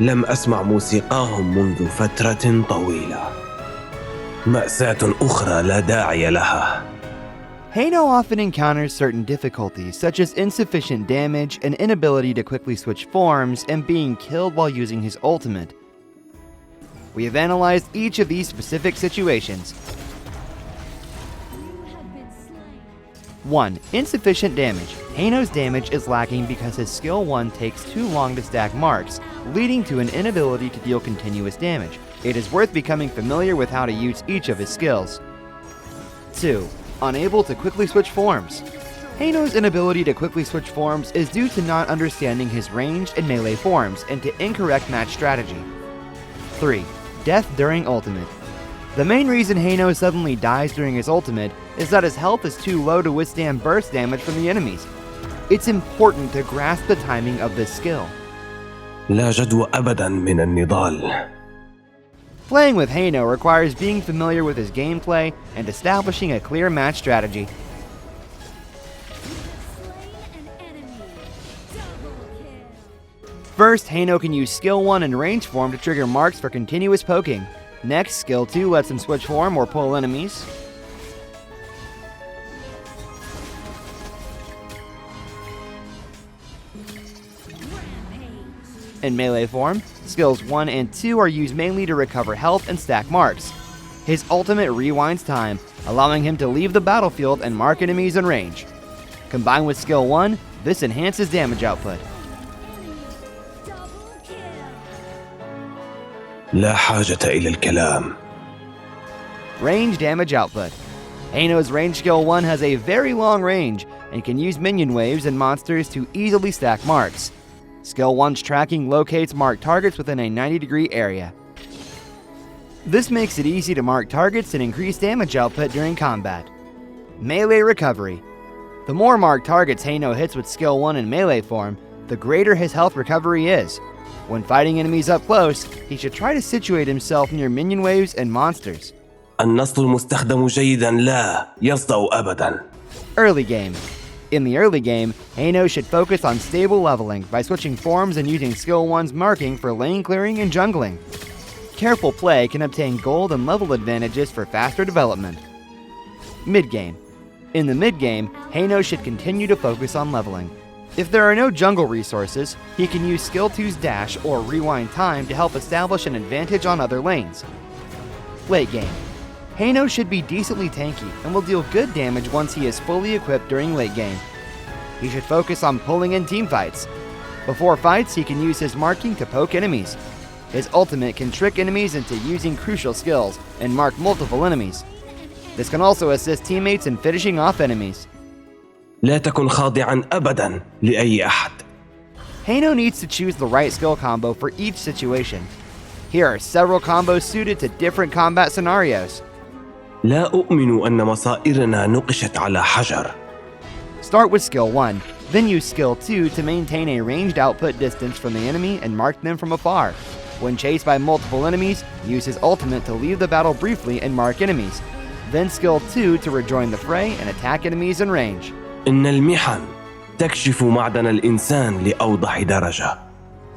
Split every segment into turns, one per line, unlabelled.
لم أسمع موسيقاهم منذ فترة طويلة. مأساة أخرى لا داعي لها.
Heino often encounters certain difficulties, such as insufficient damage, an inability to quickly switch forms, and being killed while using his ultimate. We have analyzed each of these specific situations. 1. Insufficient damage. Heino's damage is lacking because his skill 1 takes too long to stack marks, leading to an inability to deal continuous damage. It is worth becoming familiar with how to use each of his skills. 2. Unable to quickly switch forms. Heino's inability to quickly switch forms is due to not understanding his ranged and melee forms and to incorrect match strategy. 3. Death during ultimate. The main reason Heino suddenly dies during his ultimate is that his health is too low to withstand burst damage from the enemies. It's important to grasp the timing of this skill.
لا جدوى أبداً من النضال.
Playing with Heino requires being familiar with his gameplay and establishing a clear match strategy. First, Heino can use skill 1 in range form to trigger marks for continuous poking. Next, skill 2 lets him switch form or pull enemies. In melee form, skills 1 and 2 are used mainly to recover health and stack marks. His ultimate rewinds time, allowing him to leave the battlefield and mark enemies in range. Combined with skill 1, this enhances damage output.
لا حاجة إلى الكلام.
Range damage output. Heino's range skill 1 has a very long range and can use minion waves and monsters to easily stack marks. Skill 1's tracking locates marked targets within a 90-degree area. This makes it easy to mark targets and increase damage output during combat. Melee recovery. The more marked targets Heino hits with skill 1 in melee form, the greater his health recovery is. When fighting enemies up close, he should try to situate himself near minion waves and monsters.
النص المستخدم جيداً لا يصدأ أبداً.
Early game. In the early game, Heino should focus on stable leveling by switching forms and using skill 1's marking for lane clearing and jungling. Careful play can obtain gold and level advantages for faster development. Mid-game. In the mid-game, Heino should continue to focus on leveling. If there are no jungle resources, he can use skill 2's dash or rewind time to help establish an advantage on other lanes. Late game. Heino should be decently tanky and will deal good damage once he is fully equipped during late game. He should focus on pulling in team fights. Before fights, he can use his marking to poke enemies. His ultimate can trick enemies into using crucial skills and mark multiple enemies. This can also assist teammates in finishing off enemies.
لا تكن خاضعاً أبداً لأي أحد.
Heino needs to choose the right skill combo for each situation. Here are several combos suited to different combat scenarios.
لا أؤمن أن مصائرنا نقشت على حجر.
Start with skill 1, then use skill 2 to maintain a ranged output distance from the enemy and mark them from afar. When chased by multiple enemies, use his ultimate to leave the battle briefly and mark enemies. Then skill 2 to rejoin the fray and attack enemies in range.
إن المحن تكشف معدن الإنسان لأوضح درجة.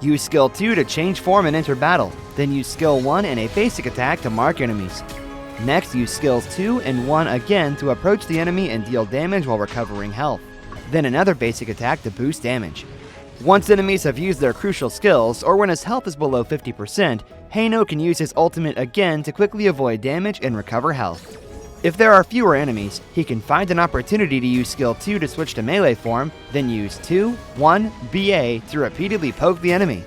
Use skill 2 to change form and enter battle, then use skill 1 and a basic attack to mark enemies. Next, use skills 2 and 1 again to approach the enemy and deal damage while recovering health. Then another basic attack to boost damage. Once enemies have used their crucial skills, or when his health is below 50%, Heino can use his ultimate again to quickly avoid damage and recover health. If there are fewer enemies, he can find an opportunity to use skill 2 to switch to melee form, then use 2, 1, BA to repeatedly poke the enemy.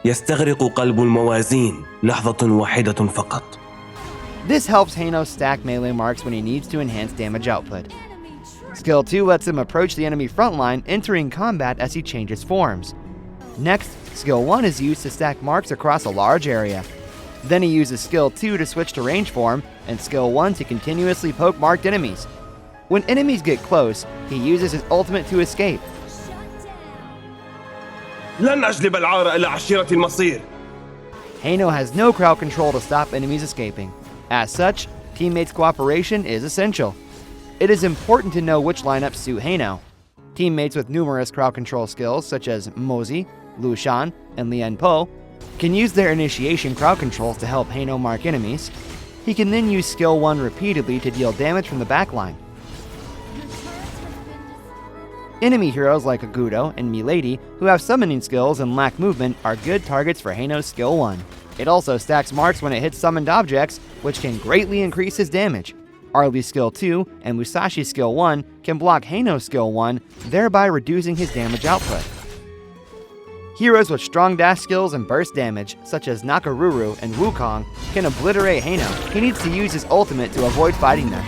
يستغرق قلب الموازين لحظة واحدة فقط.
This helps Heino stack melee marks when he needs to enhance damage output. Skill 2 lets him approach the enemy frontline, entering combat as he changes forms. Next, skill 1 is used to stack marks across a large area. Then he uses skill 2 to switch to range form, and skill 1 to continuously poke marked enemies. When enemies get close, he uses his ultimate to escape.
لن أجلب العار إلى عشيرة المصير.
Heino has no crowd control to stop enemies escaping. As such, teammates' cooperation is essential. It is important to know which lineups suit Heino. Teammates with numerous crowd control skills such as Mozi, Lu Shan, and Lian Po can use their initiation crowd controls to help Heino mark enemies. He can then use skill 1 repeatedly to deal damage from the backline. Enemy heroes like Agudo and Milady, who have summoning skills and lack movement, are good targets for Heino's skill 1. It also stacks marks when it hits summoned objects, which can greatly increase his damage. Arlie's skill 2 and Musashi's skill 1 can block Heino's skill 1, thereby reducing his damage output. Heroes with strong dash skills and burst damage, such as Nakaruru and Wukong, can obliterate Heino. He needs to use his ultimate to avoid fighting them.